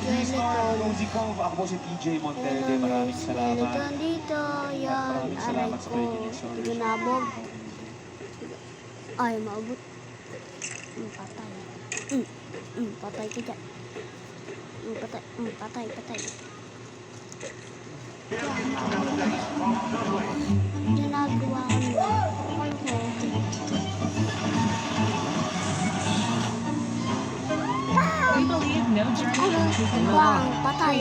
skeleton. Music ko, ako po si TJ Monterde. Maraming salamat. Skeleton dito. Yan. Maraming Aray salamat sa ko. pakikinig sa audio. Ginabog. Ay, maabot. Patay. Patay ka dyan. Patay. Ginagawa ko nila. We believe no journey is Bang, patay.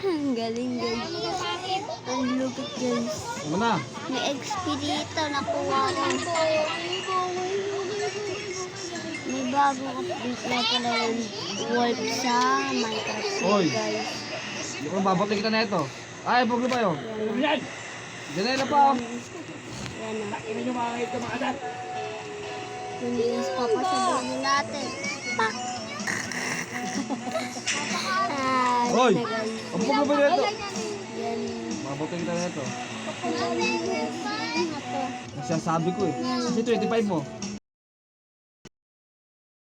Ang galing guys. Ang lupit guys. Ano na? May XP dito, nakuha ko. May bagong update na pala yung wolf sa Minecraft Oy. guys. Hindi ko babotoy kita na ito. Ay, buglo ba yun? Yan! Janela pa oh. Yan o. Ina nyo mga ito mga anak. Yung guys, papasabunin natin. Pak! Oy! na guys. Ang buglo ba nito? Yan. Babotoy kita na ito. Yan. Nagsasabi ko eh. Kasi 25 mo.